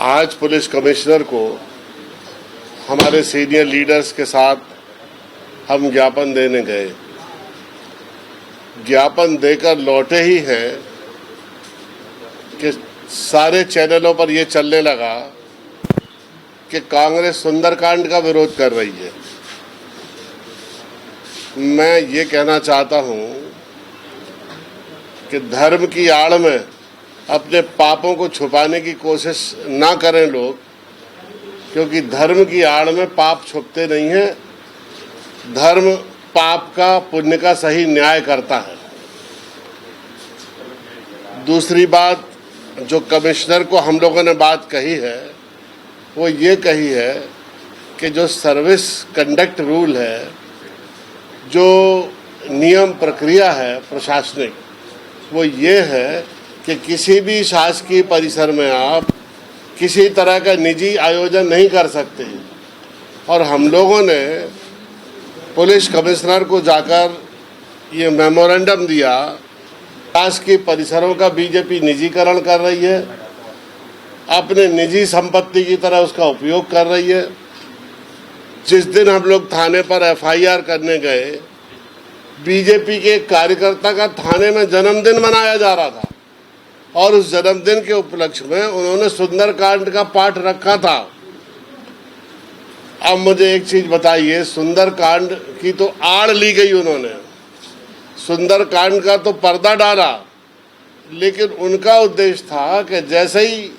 आज police commissioner को हमारे सीनियर लीडर्स के साथ हम ज्ञापन देने गए। ज्ञापन देकर लौटे ही हैं कि सारे चैनलों पर यह चलने लगा कि कांग्रेस सुंदरकांड का विरोध कर रही है। मैं ये कहना चाहता हूं कि धर्म की आड़ में अपने पापों को छुपाने की कोशिश ना करें लोग, क्योंकि धर्म की आड़ में पाप छुपते नहीं हैं। धर्म पाप का पुण्य का सही न्याय करता है। दूसरी बात जो कमिश्नर को हम लोगों ने बात कही है वो ये कही है कि जो सर्विस कंडक्ट रूल है, जो नियम प्रक्रिया है प्रशासनिक, वो ये है कि किसी भी शासकीय परिसर में आप किसी तरह का निजी आयोजन नहीं कर सकते। और हम लोगों ने पुलिस कमिश्नर को जाकर ये मेमोरेंडम दिया। शासकीय परिसरों का बीजेपी निजीकरण कर रही है, अपने निजी संपत्ति की तरह उसका उपयोग कर रही है। जिस दिन हम लोग थाने पर एफआईआर करने गए, बीजेपी के कार्यकर्ता का थाने में जन्मदिन मनाया जा रहा था और उस जन्मदिन के उपलक्ष्य में उन्होंने सुंदरकांड का पाठ रखा था। अब मुझे एक चीज बताइए, सुंदरकांड की तो आड़ ली गई, उन्होंने सुंदरकांड का तो पर्दा डाला, लेकिन उनका उद्देश्य था कि जैसे ही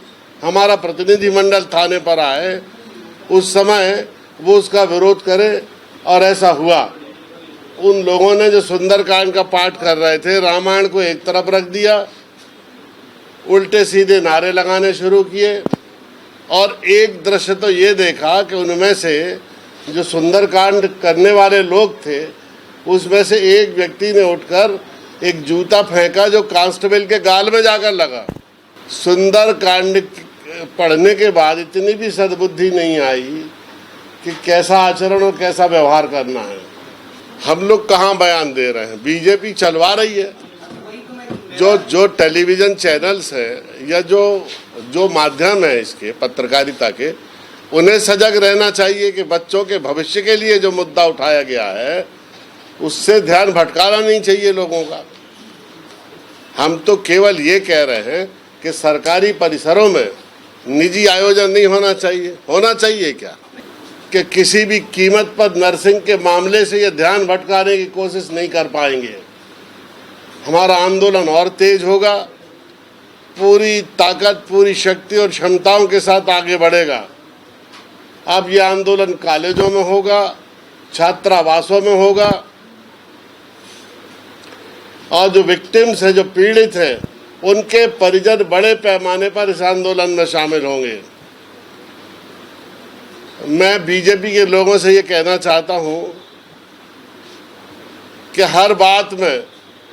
हमारा प्रतिनिधिमंडल थाने पर आए उस समय वो उसका विरोध करे, और ऐसा हुआ। उन लोगों ने जो सुंदरकांड का पाठ कर रहे थे, रामायण को एक तरफ रख दिया, उल्टे सीधे नारे लगाने शुरू किए। और एक दृश्य तो ये देखा कि उनमें से जो सुंदरकांड करने वाले लोग थे, उसमें से एक व्यक्ति ने उठकर एक जूता फेंका जो कांस्टेबल के गाल में जाकर लगा। सुंदरकांड पढ़ने के बाद इतनी भी सद्बुद्धि नहीं आई कि कैसा आचरण और कैसा व्यवहार करना है। हम लोग कहाँ बयान दे रहे हैं, बीजेपी चलवा रही है। जो टेलीविजन चैनल्स हैं या जो माध्यम है इसके पत्रकारिता के, उन्हें सजग रहना चाहिए कि बच्चों के भविष्य के लिए जो मुद्दा उठाया गया है उससे ध्यान भटकाना नहीं चाहिए लोगों का। हम तो केवल ये कह रहे हैं कि सरकारी परिसरों में निजी आयोजन नहीं होना चाहिए। होना चाहिए क्या कि किसी भी कीमत पर नर्सिंग के मामले से ये ध्यान भटकाने की कोशिश नहीं कर पाएंगे। हमारा आंदोलन और तेज होगा, पूरी ताकत, पूरी शक्ति और क्षमताओं के साथ आगे बढ़ेगा। अब ये आंदोलन कॉलेजों में होगा, छात्रावासों में होगा, और जो विक्टिम्स हैं, जो पीड़ित हैं, उनके परिजन बड़े पैमाने पर इस आंदोलन में शामिल होंगे। मैं बीजेपी के लोगों से ये कहना चाहता हूं कि हर बात में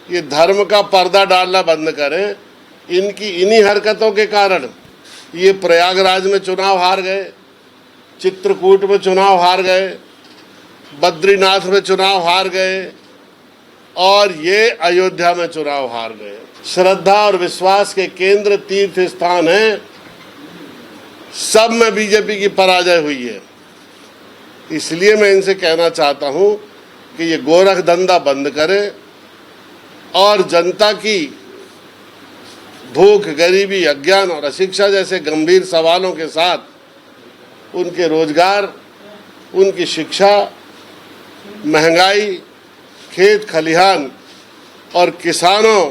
ये धर्म का पर्दा डालना बंद करें। इन्हीं हरकतों के कारण ये प्रयागराज में चुनाव हार गए, चित्रकूट में चुनाव हार गए, बद्रीनाथ में चुनाव हार गए, और ये अयोध्या में चुनाव हार गए। श्रद्धा और विश्वास के केंद्र तीर्थ स्थान हैं, सब में बीजेपी की पराजय हुई है। इसलिए मैं इनसे कहना चाहता हूं कि ये गोरख धंधा बंद करें और जनता की भूख, गरीबी, अज्ञान और अशिक्षा जैसे गंभीर सवालों के साथ उनके रोजगार, उनकी शिक्षा, महंगाई, खेत खलिहान और किसानों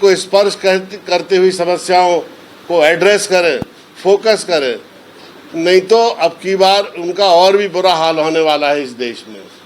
को स्पर्श करती हुई समस्याओं को एड्रेस करें, फोकस करें। नहीं तो अब की बार उनका और भी बुरा हाल होने वाला है इस देश में।